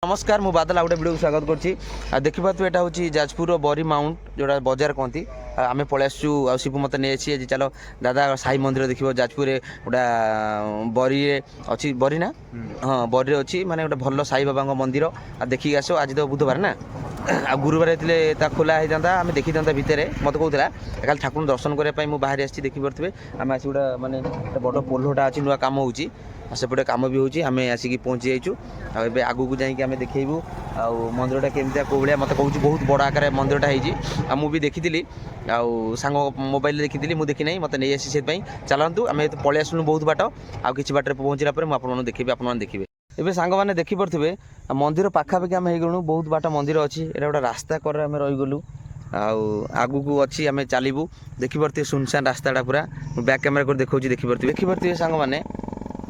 नमस्कार मु बादल आउटे वीडियो स्वागत करछि देखिबा तो एटा होछि जाजपुर बरी माउंट जोड़ा बाजार कहती आम पलि आसु शिव मत नहीं चलो दादा साई मंदिर देखिए जाजपुर गोटा बरी अच्छी बरी ना हाँ बरी अच्छी माने गोटे भल साई बाबा मंदिर देखिक आस आज तो बुधवार ना आ गुरुवार खोला होता आम देखी था भितर मत कहूला कल ठाकुर दर्शन करने मुझे बाहर आसी देखी पारे आम आस गोटा मानने बड़ पोलोटा अच्छी नुआ कम हो सेपटे कम भी होची आम आसिक पहुँची जाइचु आगू को जाकि आम देखू आ मंदिरटा केमती कौ भाया मत कहूँ बहुत बड़ आकार मंदिरटा हो मुझे देखी सांग मोबाइल देखी मुझे देखी ना मत नहीं आसी से चलतु आम पलि आसलु बहुत बाट आउ कि बाटर पहुँचला मुझे देखी आप देखिए एबे सांग मैंने देखिपे मंदिर पाखापाखि आम हो बहुत बाट मंदिर अच्छी यहाँ गोटे रास्ता कर आम रहीगलु आगू को अच्छी आम चलू देखिपे सुनसान रास्ताटा पूरा बैक कैमेरा कर देखा देखिपे सांग मैंने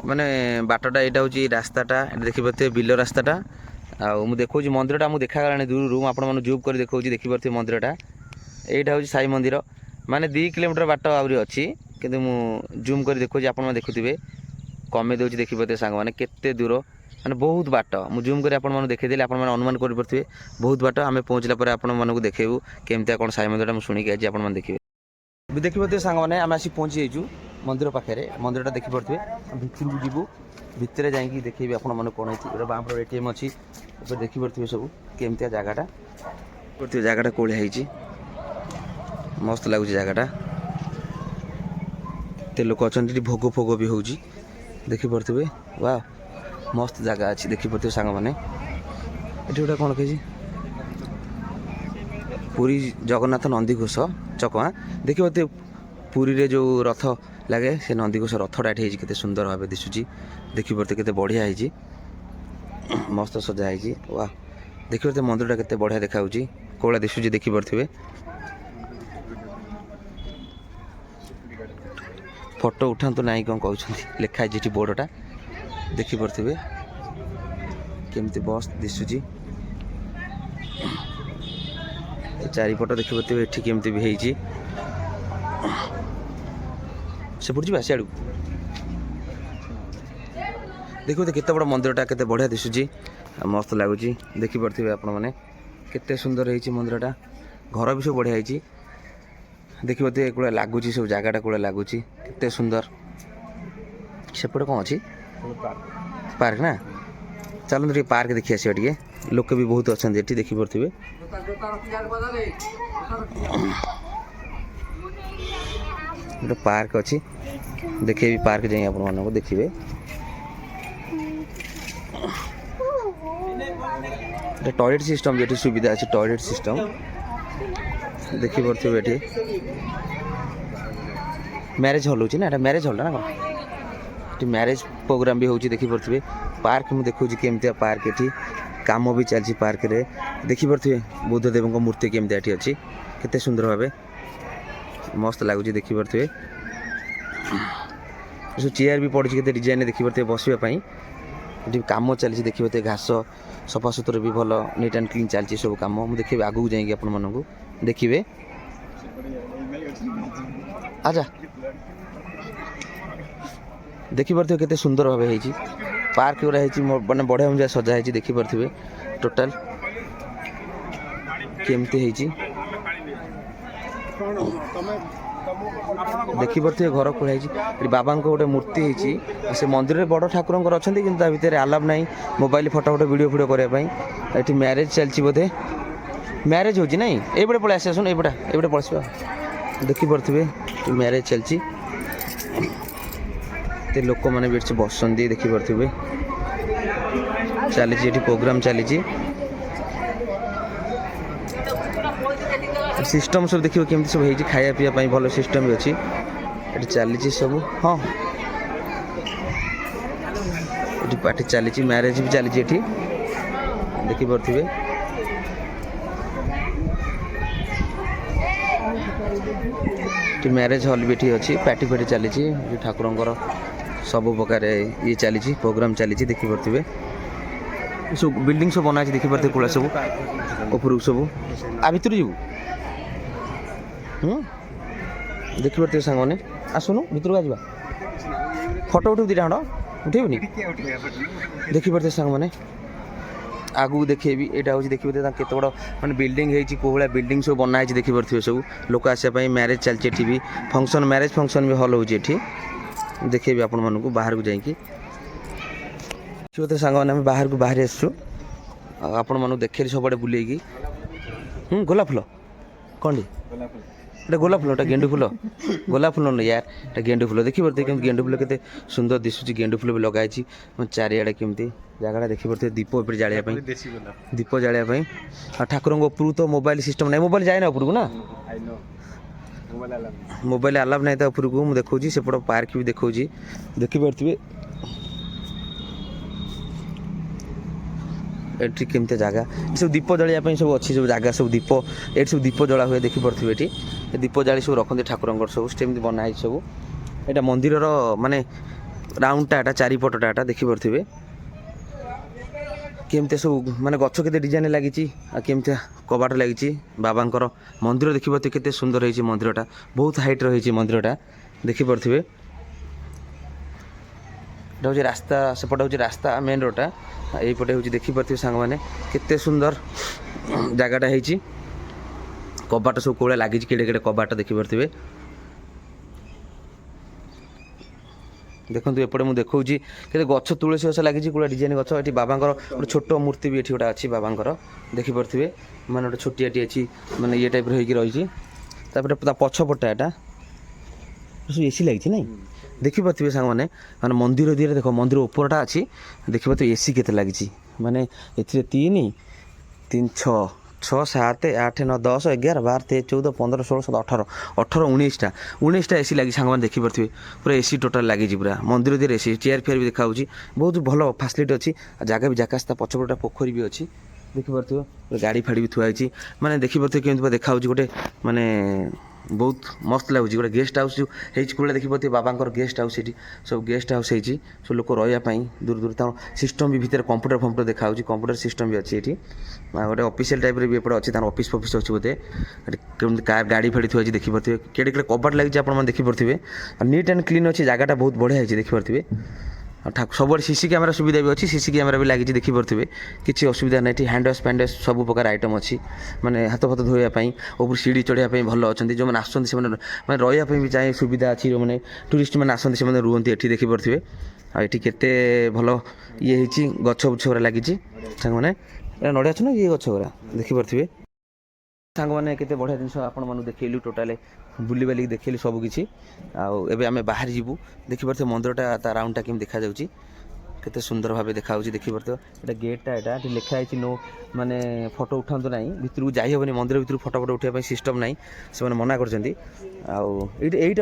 माने बाटटा यहाँ हूँ रास्ताटा देखिपे बिल रास्ताटा आउ देखा मंदिरटा मुझे देखा गलानी दूर आपने जूम कर देखा देखिपे मंदिरटा यहाँ हूँ साई मंदिर माने 2 किलोमीटर बाट आहरी अच्छी किंतु मु जूम कर देखा आप देखुए कमे दूसरी देखिपे सांग मैंने केते दूर माने बहुत बाट मु जूम कर आपको देखीदेली आप अनुमान करेंगे बहुत बाट आम पहुँचला आपको देखेबू केमती कौन साई मंदिर शुणिक आज आप देखिए देखिपे सांग मैंने आम आसी पहुँची जाइए मंदिर पाखे मंदिरटा देखिपे भितर को जीवु भितर जा देखी आपने कौन है बाम एटीएम अच्छी देखिपे सब केमती जगटा जगटा कौलिया होती मस्त लगुच जगटा ते लोक अच्छा भोग फोग भी होची देखिपे वाह मस्त जगह अच्छी देखिपे सांग मैंने ये गोटे कौन कही पुरी जगन्नाथ नंदीघोष चकवा देखिए पुरी रे जो रथ लगे से नंदीघोष रथटा ये केते सुंदर भाव दिशुची देखिपे केते बढ़िया है मस्त सजा है वाह देखिए मंदिरटा केते बढ़िया देखा कौला दिशुची देखिपे फोटो उठातु ना कौन कहते लिखाई जी बोर्डटा देखिपे केमती बस दिशुची चारिपट देखिपे ये केमती भी है सेपट जी सियाड़ देखो केते बड़ा मंदिरटा केते बढ़िया दिशुची मस्त लगुच देखिपे आपने केते सुंदर है मंदिरटा घर भी सब बढ़िया है देखिए कौड़ा लगुच सब जगटा कौड़ा लगुच केते सुंदर सेपटे कौन अच्छी पार्क ना चलते पार्क देखी आस लोक भी बहुत अच्छा देखिपे गोटे पार्क अच्छी देखे पार्क जाए आप देखिए टॉयलेट सिस्टम ये सुविधा अच्छी टॉयलेट सिस्टम देखिपे ये मैरेज हॉल होची ना एटा मैरेज हॉल ना कौन मैरेज प्रोग्राम भी होची देखिपे पार्क मुझे देखुची केमती पार्क ये काम भी चलती पार्क रे देखिपे बुद्धदेव मूर्ति केमती ये अच्छी केते सुंदर भाव मस्त लगुच देखिपे सब चेयर भी पड़ी के डिजाइन देखिपे बसवाई ये कम चलती देखिए घास सफा सुतरा भी भल नीट एंड क्लीन चलती सब कम मुझे देखिए आगू जाकि आपको देखिए आजा देखिपे केते सुंदर भाव है पार्क गुरा मैंने बढ़िया मुझे सजा है देखिपे टोटाल केमती है देखिपे घर खोलाई बाबा गोटे मूर्ति है से मंदिर में बड़ ठाकुर अच्छा कि भितर आलाव ना मोबाइल फटो फटो वीडियो वीडियो करने ये मैरेज चलती बोधे मैरेज हो ना ये पलि आस आसन ये पलस देखिपे मैरेज चलती लोक मैंने भी बस देखिपे चली प्रोग्राम चली सिस्टम सब देखिए केमती सब है खाया पीवाई भल सिस्टम भी अच्छी ये चली सब हाँ ये पार्टी चली मैरेज भी चली देखिपे मैरेज हॉल भी अच्छी पार्टी फाटी चली ठाकुर सब प्रकार ये चली प्रोग्राम चली देखिपे सब बिल्डिंग सब बना देखिपे कौड़ा सब ऊपर सब आ भर जीव देखिपे सांग मैंने आसुनु भर आज फोटो उठे 2 खंड उठेबनी देखिपे सांग मैंने आगू देखेबी एटा हूँ देखिए केते बड़ माने बिल्डिंग होती कौ भाया बिल्डिंग सब बनाई देखिपे सब लोक आसापी मैरेज चलती एठी भी फंक्शन मैरेज फंक्शन भी हल होती देखेबी आपण मानक बाहर को जाइए सांग मैंने बाहर को बाहर आसु आपण मानक देखे सब बुलेगी गोलाप फुल कौन এটা গোলাপ ফুল এটা গেंडू ফুল গোলাপ ফুল না यार এটা গেंडू ফুল देखी पड़ते केमती गेंडू फुल केते सुंदर दिसुची गेंडू फुल भी लगाई चारिआडे केमती जगह देखी पड़ते दीप ऊपर जालिया दीप जालिया ठाकुर उपरू तो मोबाइल सिस्टम ना मोबाइल जाए ना उपरको ना मोबाइल अलाव नहीं था उपरको मुझे देखा सेपट पार्क भी देखा देखी पारे एठी केमती जगह सब दीप जलिया सब अच्छी सब जगह सब दीप ये सब दीप जला हुए देखी पारे ये दीप जाली सब रखते ठाकुर सब स्टेम बनाई सब यहाँ मंदिर माने राउंडटा एटा चारिपटा एटा देखी पारे केमती सब माने गछ के डिजाइन लगी केमती कबाट लगी बाबांकर मंदिर देखी पारे केते सुंदर होती मंदिरटा बहुत हाइट रही मंदिरटा देखी पारे हूँ रास्ता सेपटे हूँ रास्ता मेन रोडटा यहीपटे हूँ देखी पारे सांग मैंने केते सुंदर जगहटा है कबाट सब कौड़ा लगी केड़े केड़े कबाट देखी पारे देखो एपटे मुझे देखा गछ तुलसी गछ लगी कौड़ा डिजाइन गछ ये बाबांकर गोटे छोट मूर्ति भी ये गोटे अच्छी बाबांकर देखी पारे माने गोटे छोटियाटी अच्छी माने ये टाइप रही पछपटा एटा सब एसी लगी नहीं देखी पारे सांग मैंने माने मंदिर दिए देख मंदिर उपरटा अच्छी देखी पारे एसी केते लगी माने ए 3 3 6 6 7 8 9 10 11 12 13 14 15 16 17 18 19टा 19टा एसी लगी सांग देखी पारे पूरा एसी टोटाल लगी पूरा मंदिर दिए एसी चेयर फेयर भी देखा बहुत भल फैसिलिटी अच्छी जगह भी जगह पछपटा पोखरी भी अच्छी देखी पारे गाड़ी फाड़ी भी थुआई माने देखी पारे केमती देखा गोटे माने बहुत मस्त लगुच गोटे गेस्ट हाउस जो कौड़ा देखी पारे बाबांकर गेस्ट हाउस ये सब गेस्ट हाउस होती सब लोग रही दूर दूर तक सिस्टम भी भितर कंप्यूटर फंप्यूटर देखा कंप्यूटर सिस्टम भी अच्छी ये गोटे ऑफिशियल टाइप भी एपटे अच्छी ऑफिस फफिस अच्छी बोधे कार गाड़ी फाड़ी थुआई देखी पारे केड़े केड़े कबाट लगी आप देखी पारे नीट एंड क्लीन अच्छी जगहटा बहुत बढ़िया है देखी पारे सब सीसी कैमेरा सुविधा भी अच्छी सीसी कैमेरा भी लगी देखी पारे किसी असुविधा नहीं हैंड वाश पैंड वाश सब प्रकार आइटम अच्छी माने हाथ फाथ धोवाई ऊपर सीढ़ी चढ़ाई भल अच्छा जो मैंने आसते से मैंने रही भी चाहे सुविधा अच्छी जो मैंने टूरिस्ट मैंने आसते से रुहति ये देखी पारे आठी के भल ये गछ बुछ गुरा लगी मैंने नड़िया ना ये गछ गुरा देखी पारे सांग मैंने केते बढ़िया जिन आपण देखलु टोटाल बुली बाली देखली सबकि आए आम बाहर जीवु देखी पारे मंदिरटा राउंडटा केम देखा जाउची केते सुंदर भाव देखा देखी पारे ये गेटा यहाँ लिखाई नो माने फोटो उठातु ना भितर को जाइबनी मंदिर भितर फोटो फोटो उठाई सिस्टम ना से मना कर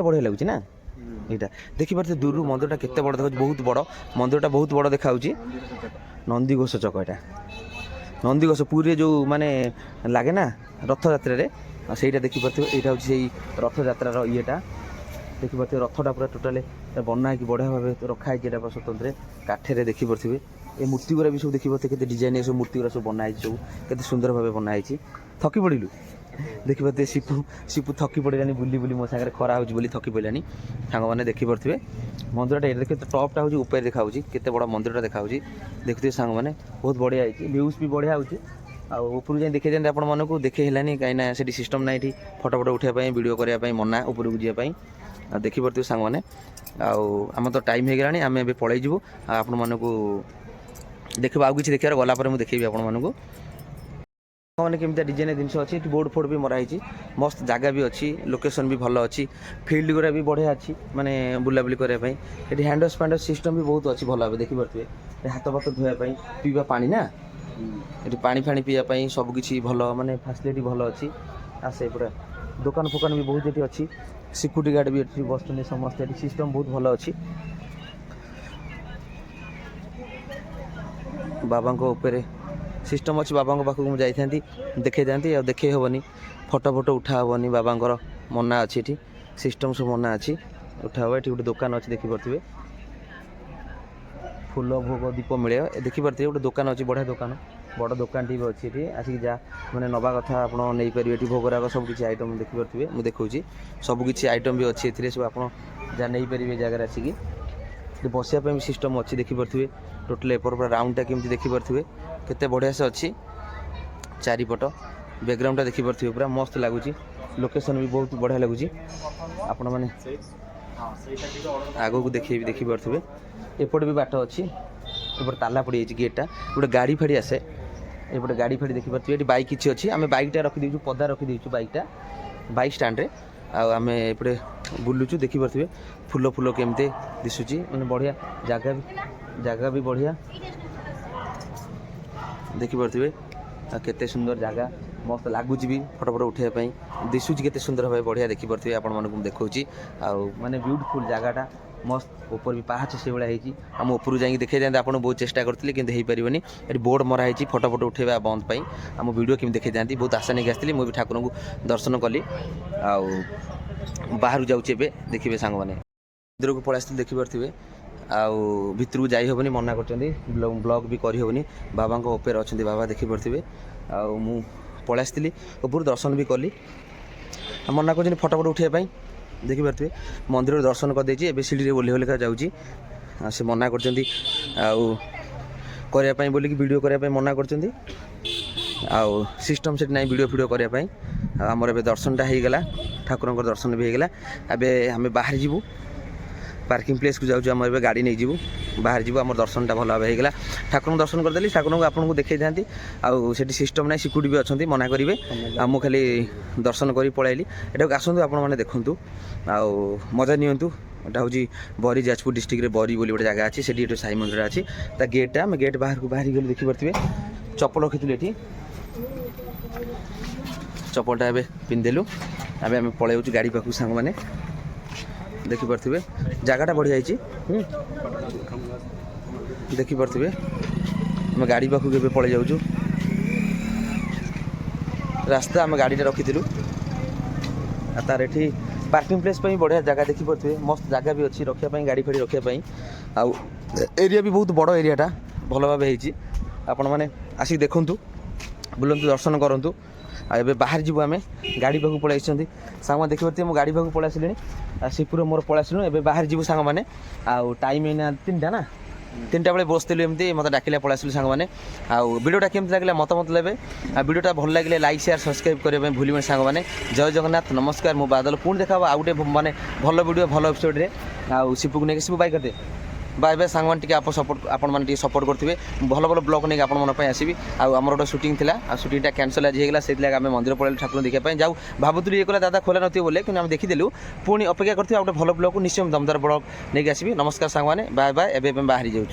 बढ़िया लगुच ना यहाँ देखी पारे दूर मंदिरटा केते बड़ देखा बहुत बड़ मंदिरटा बहुत बड़ देखा नंदीघोष चक यहाँ नंदीघोष पुरी जो माने लगे ना रथ यात्रा से देखी पारे यहाँ हूँ रथ यात्रार येटा देखी पारे रथटा पूरा टोटाल बना कि बढ़िया भाव रखाई स्वतंत्र काठे देखी पारे ये मूर्ति गुरा भी सब देखी पारे केते डिजाइन सब मूर्ति गुरा सब बनाई सब केते सुंदर भाव बनाई थकी पड़िलु देखी पारे सीपू सीपू थकी पड़ानी बुली बुली मो सागर खरा हो थकी पड़ानी सांग मैंने देखी पारे मंदिरटा ये देखिए टपटा हूँ ऊपर देखा केते बड़ा मंदिरटा देखा देखते सांग मैंने बहुत बढ़िया व्यूज भी बढ़िया हो ऊपर जाए देखी जाते आपण मन को देखे हेलानी कहीं से सिस्टम ना ये फोटो फोटो उठाई वीडियो करने मना उपरको जावाई देखी पारे सांग मैंने आम तो टाइम हो गलानी आम ए पलैबू आपण मन को देख आउ कि देखार गलापर मुझे देखेबी आपण मानक मैंने केमती डिजाइन जिन अच्छी बोर्ड फोर्ड भी मराई मस्त जगह भी अच्छी लोकेशन भी भल अच्छी फील्ड गुरा भी बढ़िया अच्छी माने बुलाबुली करने ये hand wash panned wash system भी बहुत अच्छी भल भाव देखी पारे हाथ फाथ धोवाई पीवा पानी ना ये पानी फाणी पीवाई सबकि भल माने फैसिलिटी भल अच्छी आसे पूरा दुकान फुकान भी बहुत ये अच्छी सिक्यूरीटी गार्ड भी ये बस समस्त ये सिस्टम बहुत भल अच्छी बाबा ऊपर सिस्टम अच्छी बाबा पाखक मुझे जाती देखे जाती देखे हेनी फोटो फोटो उठा हेनी बाबा मना अच्छी ये सिस्टम सब मना अच्छी उठा हे ये गोटे दुकान अच्छी देखी पारे फूल भोग दीप मिले देखी पारे गोटे दुकान अच्छी बढ़िया दुकान बड़ दुकान टी भी अच्छी ये आसिक जा मैंने नवा कथा आप नहीं पारे ये भोगराग सब किसी आइटम देखी पारे मुझे देखा सबकि आइटम भी अच्छी सब आप नहीं पारे जगह आसिक बसापी सिस्टम अच्छी देखी पारे टोटल एपर पूरा राउंडटा केमती देखिपे केते बढ़िया से अच्छी चारिपट बैकग्राउंडटा देखिपे पूरा मस्त लगुच लोकेशन भी बहुत बढ़िया लगुच आपण मैंने आग को देखिपे एपटे भी बाट अच्छी एपटे ताला पड़ जाए गेटा गोटे गाड़ी फाड़ी आसे एपटे गाड़ी फाड़ी देखिपे ये बाइक किसी अच्छी आम बाइकटा रखीदेचु पदा रखीदेचु बाइकटा बाइक स्टैंड आम एपटे बुलुचु देखिपे फूल फूल केमती दिशुची मैंने बढ़िया जगह भी बढ़िया देखिपे केते सुंदर जगह मस्त लगुच भी फोटो फोटो उठाई दिशुची केते सुंदर भाव बढ़िया देखिपे आपण मानक देखी माने ब्यूटीफुल जगहटा मस्त ऊपर भी पाहाच से भाई आम ऊपर जाकि देखा जाते आपको बहुत चेष्टा करते कि हो पारे ये बोर्ड मरा है फोटो फोटो उठेवा बंद पाई आम वीडियो केमी देखा जाती बहुत आशा नहीं आसती मुझे ठाकुर को दर्शन कली बाहर जाऊे देखिए सांग मैंने मंदिर को पलि देखिपे भितर को जाई हेनी मना कर ब्लॉग भी करहबनी बाबा ओपेर अच्छा बाबा देखिपे पलि ऊपर दर्शन भी कली मना कर फोटो फोटो उठाई देखिपे मंदिर दर्शन करदे ए सीढ़ी ओल्हे ओल्हेका जाऊँगी से मना करपी बोलिकी वीडियो करने मना कर सिस्टम से ना वीडियो फिडियो करने आमर ए दर्शनटा होगला ठाकुर दर्शन भी होगला एबे आम बाहर जीवु पार्किंग प्लेस को जाऊँ आम गाड़ी नहीं जीवु बाहर जीवु आम दर्शनटा भल भाव होगला ठाकुर दर्शन करदेली ठाकुर को आपको देखी था आउट सिस्टम ना सिक्यूरीटी भी अच्छा मना करेंगे आम खाली दर्शन कर पलैली एटा आसतु आपण मैंने देखूँ मजा नियंतु एटा हूँ बरी जाजपुर डिस्ट्रिक्ट बरी बोली गोटे जगह अच्छी से साई मंदिर अच्छी गेटा आम गेट बाहर को बाहर गली देखिपे चप्पल रखी ये चप्पलटा ए पिंधिदेलु आम आम पलैचु गाड़ी पाक सांग मैंने देखिपे जगहटा बढ़िया देखिपे आम गाड़ी पाक पलि जाऊँ रास्ता आम गाड़ीटा रखी तार ये पार्किंग प्लेस बढ़िया जगह देखिपे मस्त जगह भी अच्छी रखापी गाड़ी फाड़ी रखापी आउ एरिया भी बहुत बड़ एरियाटा भल भाव आपण मैंने आसिक देखूँ बुलंतु दर्शन करूँ आए बाहर जीव आम गाड़ी पाक पलि सांग देखिपे मो गाड़ी पाक पलि शिवपुर मोर पलि आसलु ए बाहर जीव सांग मैंने आउ टाइम एना 3टा ना 3टा बेले बसलु एमती मत डाकिले पलि आसलु सांग मैंने आउ वीडियोटा केमती लगे मत लेबे वीडियोटा भल लगे लाइक शेयर सब्सक्राइब करने भूल सांग मैंने जय जगन्नाथ नमस्कार मो बादल पुणी देखा आउ गोटे माने भल वीडियो भल एपिसोड रे आउ शिवु को नहीं शिवु बाय करदे बाय बाय सांग मैंने आप सपोर्ट आपण मैंने सपोर्ट करेंगे भल भल ब्लॉग नहीं आपण मन आसबि आमर गोटे शूटिंग थी शूटिंगटा कैंसल आज होगा से आम मंदिर पलि ठाकुर देखापी जाऊ भावुलु ये कला दादा खोला नथिबे बोले कि आम देखीदेलु पुणी अपेक्षा करते गोटे भल ब्लॉग निश्चय दमदार ब्लॉग नहीं आसबि नमस्कार सांग मैंने बाय बाय एवं बाहरी जाऊँ।